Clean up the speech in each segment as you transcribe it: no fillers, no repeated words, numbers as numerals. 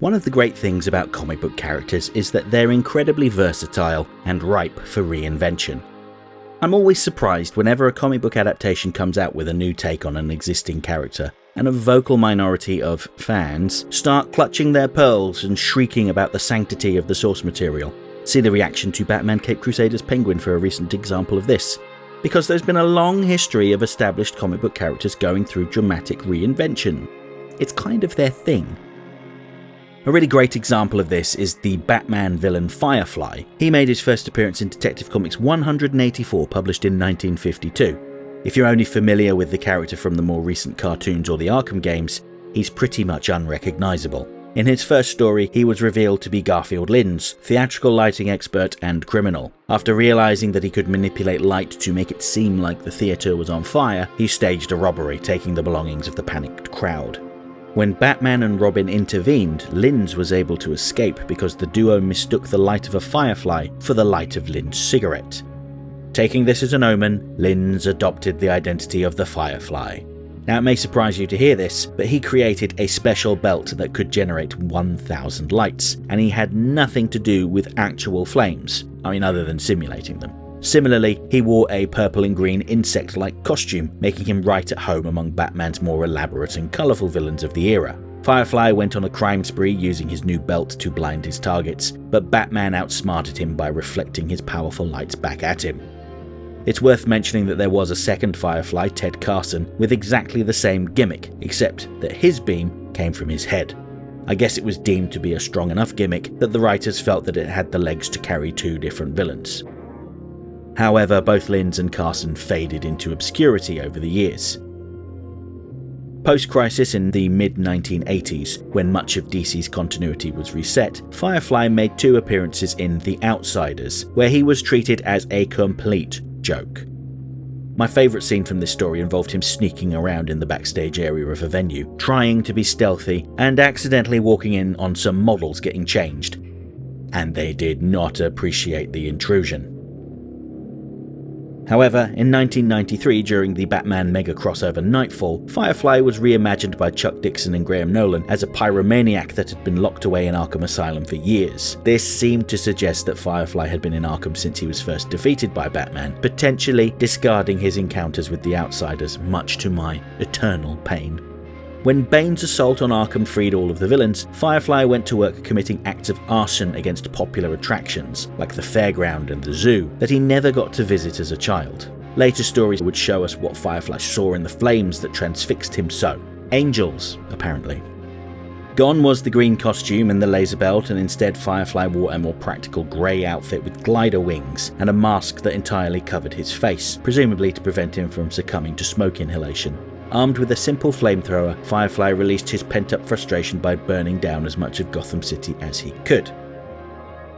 One of the great things about comic book characters is that they're incredibly versatile and ripe for reinvention. I'm always surprised whenever a comic book adaptation comes out with a new take on an existing character, and a vocal minority of fans start clutching their pearls and shrieking about the sanctity of the source material. See the reaction to Batman Caped Crusader's Penguin for a recent example of this. Because there's been a long history of established comic book characters going through dramatic reinvention. It's kind of their thing. A really great example of this is the Batman villain Firefly. He made his first appearance in Detective Comics 184, published in 1952. If you're only familiar with the character from the more recent cartoons or the Arkham games, he's pretty much unrecognisable. In his first story, he was revealed to be Garfield Lynns, theatrical lighting expert and criminal. After realising that he could manipulate light to make it seem like the theatre was on fire, he staged a robbery, taking the belongings of the panicked crowd. When Batman and Robin intervened, Lynns was able to escape because the duo mistook the light of a firefly for the light of Lynns' cigarette. Taking this as an omen, Lynns adopted the identity of the Firefly. Now it may surprise you to hear this, but he created a special belt that could generate 1,000 lights, and he had nothing to do with actual flames, other than simulating them. Similarly, he wore a purple and green insect-like costume, making him right at home among Batman's more elaborate and colourful villains of the era. Firefly went on a crime spree using his new belt to blind his targets, but Batman outsmarted him by reflecting his powerful lights back at him. It's worth mentioning that there was a second Firefly, Ted Carson, with exactly the same gimmick, except that his beam came from his head. I guess it was deemed to be a strong enough gimmick that the writers felt that it had the legs to carry two different villains. However, both Lynns and Carson faded into obscurity over the years. Post-Crisis in the mid-1980s, when much of DC's continuity was reset, Firefly made two appearances in The Outsiders, where he was treated as a complete joke. My favourite scene from this story involved him sneaking around in the backstage area of a venue, trying to be stealthy and accidentally walking in on some models getting changed. And they did not appreciate the intrusion. However, in 1993, during the Batman mega crossover Nightfall, Firefly was reimagined by Chuck Dixon and Graham Nolan as a pyromaniac that had been locked away in Arkham Asylum for years. This seemed to suggest that Firefly had been in Arkham since he was first defeated by Batman, potentially discarding his encounters with the Outsiders, much to my eternal pain. When Bane's assault on Arkham freed all of the villains, Firefly went to work committing acts of arson against popular attractions, like the fairground and the zoo, that he never got to visit as a child. Later stories would show us what Firefly saw in the flames that transfixed him so. Angels, apparently. Gone was the green costume and the laser belt, and instead Firefly wore a more practical grey outfit with glider wings and a mask that entirely covered his face, presumably to prevent him from succumbing to smoke inhalation. Armed with a simple flamethrower, Firefly released his pent-up frustration by burning down as much of Gotham City as he could.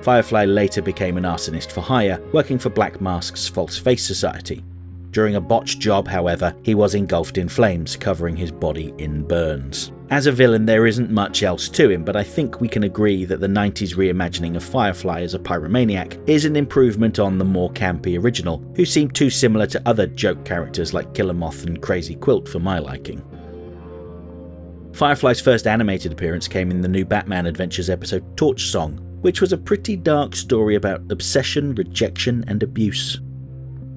Firefly later became an arsonist for hire, working for Black Mask's False Face Society. During a botched job, however, he was engulfed in flames, covering his body in burns. As a villain, there isn't much else to him, but I think we can agree that the 90s reimagining of Firefly as a pyromaniac is an improvement on the more campy original, who seemed too similar to other joke characters like Killer Moth and Crazy Quilt for my liking. Firefly's first animated appearance came in the new Batman Adventures episode Torch Song, which was a pretty dark story about obsession, rejection, and abuse.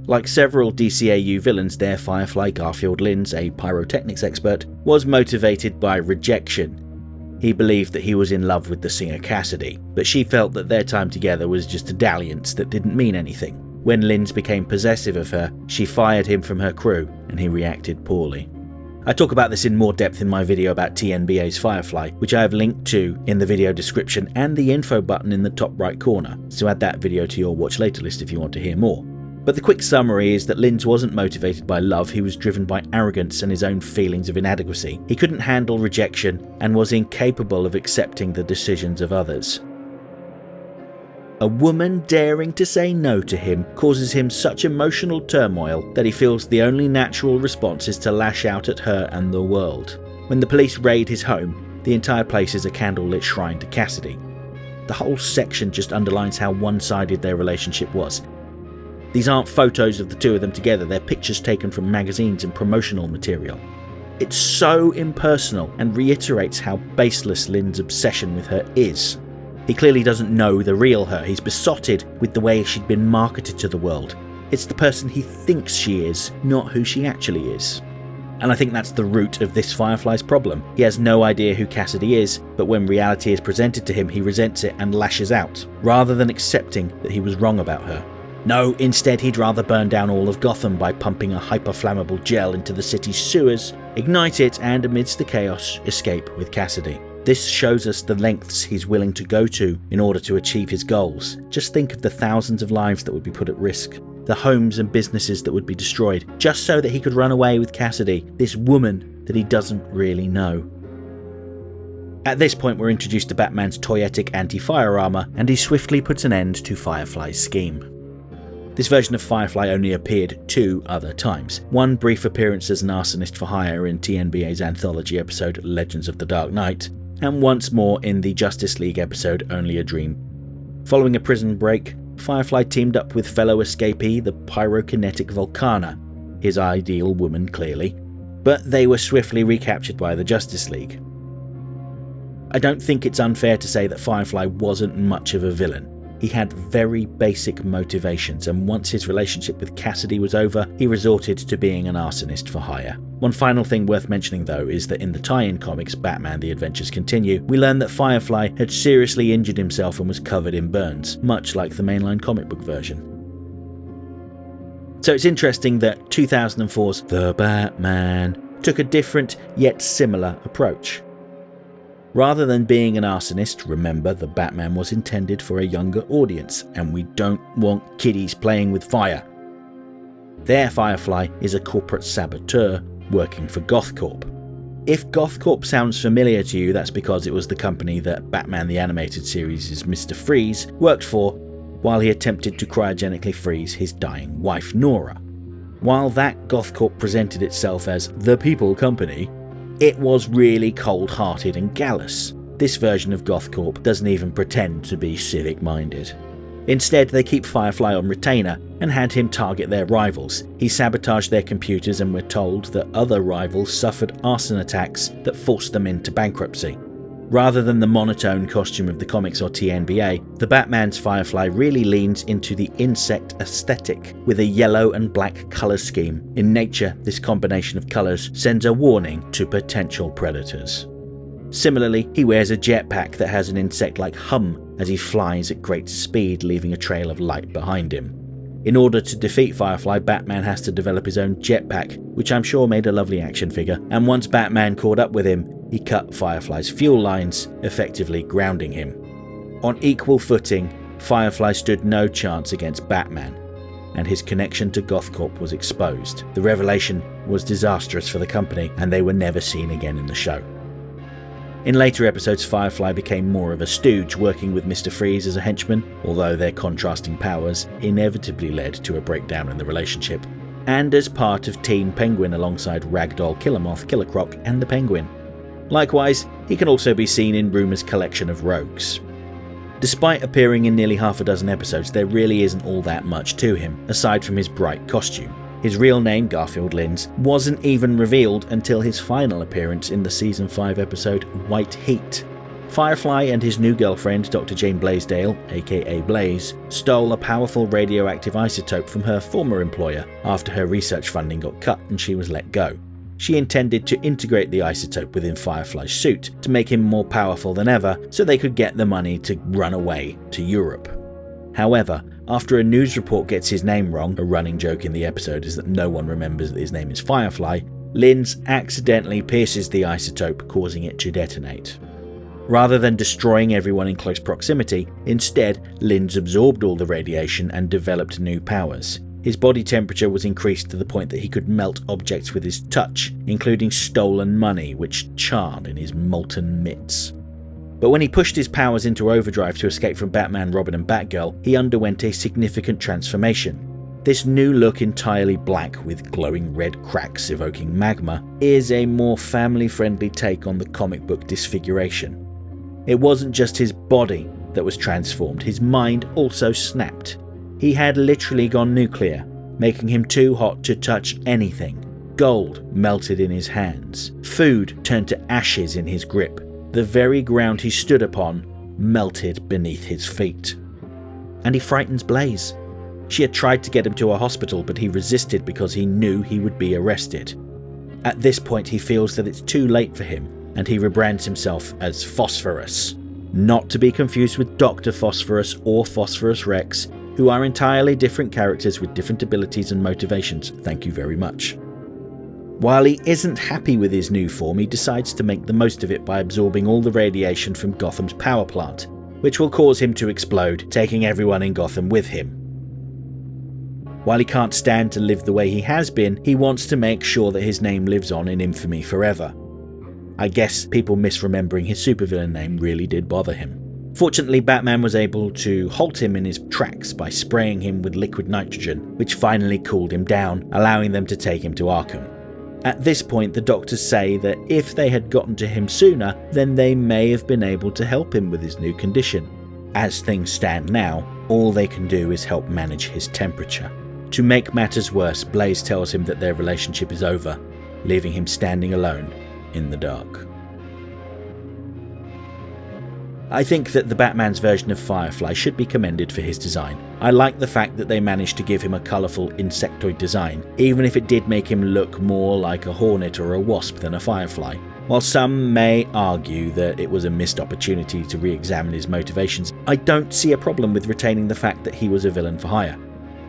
Like several DCAU villains there, Firefly Garfield Lynns, a pyrotechnics expert, was motivated by rejection. He believed that he was in love with the singer Cassidy, but she felt that their time together was just a dalliance that didn't mean anything. When Lynns became possessive of her, she fired him from her crew, and he reacted poorly. I talk about this in more depth in my video about TNBA's Firefly, which I have linked to in the video description and the info button in the top right corner, so add that video to your watch later list if you want to hear more. But the quick summary is that Lynns wasn't motivated by love, he was driven by arrogance and his own feelings of inadequacy. He couldn't handle rejection and was incapable of accepting the decisions of others. A woman daring to say no to him causes him such emotional turmoil that he feels the only natural response is to lash out at her and the world. When the police raid his home, the entire place is a candlelit shrine to Cassidy. The whole section just underlines how one-sided their relationship was. These aren't photos of the two of them together, they're pictures taken from magazines and promotional material. It's so impersonal and reiterates how baseless Lynn's obsession with her is. He clearly doesn't know the real her. He's besotted with the way she'd been marketed to the world. It's the person he thinks she is, not who she actually is. And I think that's the root of this Firefly's problem. He has no idea who Cassidy is, but when reality is presented to him, he resents it and lashes out, rather than accepting that he was wrong about her. No, instead he'd rather burn down all of Gotham by pumping a hyper-flammable gel into the city's sewers, ignite it, and amidst the chaos, escape with Cassidy. This shows us the lengths he's willing to go to in order to achieve his goals. Just think of the thousands of lives that would be put at risk, the homes and businesses that would be destroyed, just so that he could run away with Cassidy, this woman that he doesn't really know. At this point we're introduced to Batman's toyetic anti-fire armour, and he swiftly puts an end to Firefly's scheme. This version of Firefly only appeared 2 other times. One brief appearance as an arsonist for hire in TNBA's anthology episode Legends of the Dark Knight, and once more in the Justice League episode Only a Dream. Following a prison break, Firefly teamed up with fellow escapee the pyrokinetic Volcana, his ideal woman clearly, but they were swiftly recaptured by the Justice League. I don't think it's unfair to say that Firefly wasn't much of a villain. He had very basic motivations, and once his relationship with Cassidy was over, he resorted to being an arsonist for hire. One final thing worth mentioning though is that in the tie-in comics Batman The Adventures Continue, we learn that Firefly had seriously injured himself and was covered in burns, much like the mainline comic book version. So it's interesting that 2004's The Batman took a different yet similar approach. Rather than being an arsonist, remember the Batman was intended for a younger audience, and we don't want kiddies playing with fire. Their Firefly is a corporate saboteur working for Gothcorp. If Gothcorp sounds familiar to you, that's because it was the company that Batman the Animated Series' Mr. Freeze worked for while he attempted to cryogenically freeze his dying wife Nora. While that Gothcorp presented itself as the People Company, it was really cold-hearted and callous. This version of Gothcorp doesn't even pretend to be civic-minded. Instead, they keep Firefly on retainer and had him target their rivals. He sabotaged their computers, and we're told that other rivals suffered arson attacks that forced them into bankruptcy. Rather than the monotone costume of the comics or TNBA, the Batman's Firefly really leans into the insect aesthetic with a yellow and black colour scheme. In nature, this combination of colours sends a warning to potential predators. Similarly, he wears a jetpack that has an insect-like hum as he flies at great speed, leaving a trail of light behind him. In order to defeat Firefly, Batman has to develop his own jetpack, which I'm sure made a lovely action figure, and once Batman caught up with him, he cut Firefly's fuel lines, effectively grounding him. On equal footing, Firefly stood no chance against Batman, and his connection to Gothcorp was exposed. The revelation was disastrous for the company, and they were never seen again in the show. In later episodes, Firefly became more of a stooge, working with Mr. Freeze as a henchman, although their contrasting powers inevitably led to a breakdown in the relationship, and as part of Team Penguin alongside Ragdoll, Killermoth, Killer Croc, and the Penguin. Likewise, he can also be seen in Rumour's collection of rogues. Despite appearing in nearly half a dozen episodes, there really isn't all that much to him, aside from his bright costume. His real name, Garfield Lynns, wasn't even revealed until his final appearance in the Season 5 episode White Heat. Firefly and his new girlfriend, Dr. Jane Blaisdell, aka Blaze, stole a powerful radioactive isotope from her former employer after her research funding got cut and she was let go. She intended to integrate the isotope within Firefly's suit to make him more powerful than ever so they could get the money to run away to Europe. However, after a news report gets his name wrong, a running joke in the episode is that no one remembers that his name is Firefly, Lynns accidentally pierces the isotope, causing it to detonate. Rather than destroying everyone in close proximity, instead Lynns absorbed all the radiation and developed new powers. His body temperature was increased to the point that he could melt objects with his touch, including stolen money, which charred in his molten mitts. But when he pushed his powers into overdrive to escape from Batman, Robin and Batgirl, he underwent a significant transformation. This new look, entirely black with glowing red cracks evoking magma, is a more family-friendly take on the comic book disfiguration. It wasn't just his body that was transformed, his mind also snapped. He had literally gone nuclear, making him too hot to touch anything. Gold melted in his hands. Food turned to ashes in his grip. The very ground he stood upon melted beneath his feet. And he frightens Blaze. She had tried to get him to a hospital, but he resisted because he knew he would be arrested. At this point, he feels that it's too late for him, and he rebrands himself as Phosphorus. Not to be confused with Dr. Phosphorus or Phosphorus Rex, who are entirely different characters with different abilities and motivations. Thank you very much. While he isn't happy with his new form, he decides to make the most of it by absorbing all the radiation from Gotham's power plant, which will cause him to explode, taking everyone in Gotham with him. While he can't stand to live the way he has been, he wants to make sure that his name lives on in infamy forever. I guess people misremembering his supervillain name really did bother him. Fortunately, Batman was able to halt him in his tracks by spraying him with liquid nitrogen, which finally cooled him down, allowing them to take him to Arkham. At this point, the doctors say that if they had gotten to him sooner, then they may have been able to help him with his new condition. As things stand now, all they can do is help manage his temperature. To make matters worse, Blaze tells him that their relationship is over, leaving him standing alone in the dark. I think that the Batman's version of Firefly should be commended for his design. I like the fact that they managed to give him a colourful insectoid design, even if it did make him look more like a hornet or a wasp than a firefly. While some may argue that it was a missed opportunity to re-examine his motivations, I don't see a problem with retaining the fact that he was a villain for hire.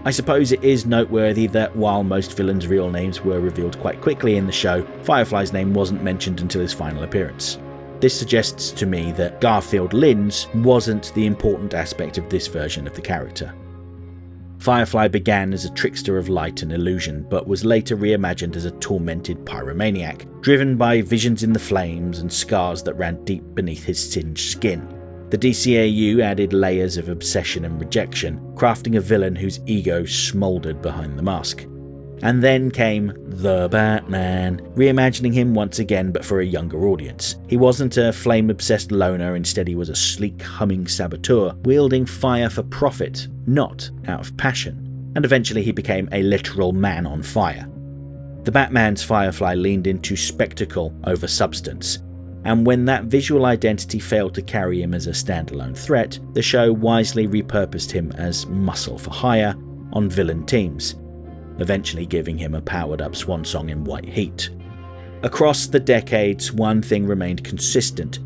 I suppose it is noteworthy that while most villains' real names were revealed quite quickly in the show, Firefly's name wasn't mentioned until his final appearance. This suggests to me that Garfield Lynns wasn't the important aspect of this version of the character. Firefly began as a trickster of light and illusion, but was later reimagined as a tormented pyromaniac, driven by visions in the flames and scars that ran deep beneath his singed skin. The DCAU added layers of obsession and rejection, crafting a villain whose ego smouldered behind the mask. And then came the Batman, reimagining him once again but for a younger audience. He wasn't a flame-obsessed loner, instead he was a sleek, humming saboteur, wielding fire for profit, not out of passion. And eventually he became a literal man on fire. The Batman's Firefly leaned into spectacle over substance, and when that visual identity failed to carry him as a standalone threat, the show wisely repurposed him as muscle for hire on villain teams, eventually giving him a powered-up swan song in white heat. Across the decades, one thing remained consistent.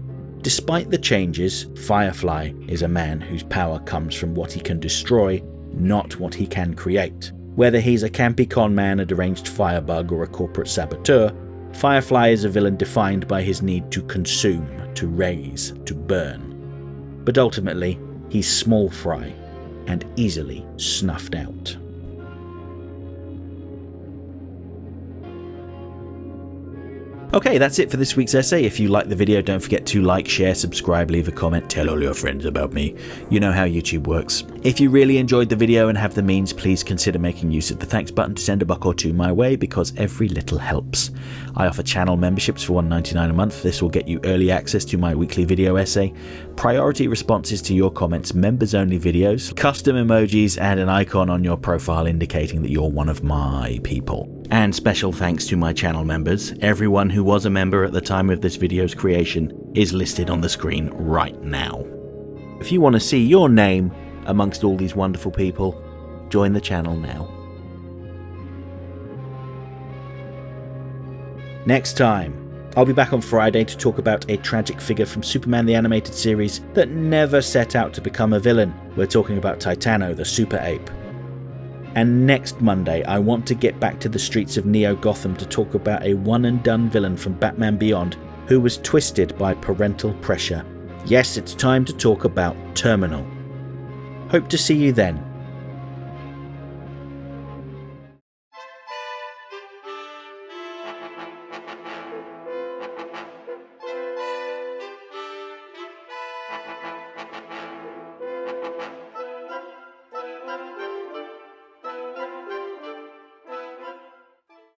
Despite the changes, Firefly is a man whose power comes from what he can destroy, not what he can create. Whether he's a campy conman, a deranged firebug, or a corporate saboteur, Firefly is a villain defined by his need to consume, to raise, to burn. But ultimately, he's small fry and easily snuffed out. Okay, that's it for this week's essay. If you liked the video, don't forget to like, share, subscribe, leave a comment, tell all your friends about me. You know how YouTube works. If you really enjoyed the video and have the means, please consider making use of the thanks button to send a buck or two my way, because every little helps. I offer channel memberships for $1.99 a month. This will get you early access to my weekly video essay, priority responses to your comments, members-only videos, custom emojis, and an icon on your profile indicating that you're one of my people. And special thanks to my channel members. Everyone who was a member at the time of this video's creation is listed on the screen right now. If you want to see your name amongst all these wonderful people, join the channel now. Next time, I'll be back on Friday to talk about a tragic figure from Superman the Animated Series that never set out to become a villain. We're talking about Titano, the super ape. And next Monday, I want to get back to the streets of Neo Gotham to talk about a one-and-done villain from Batman Beyond who was twisted by parental pressure. Yes, it's time to talk about Terminal. Hope to see you then.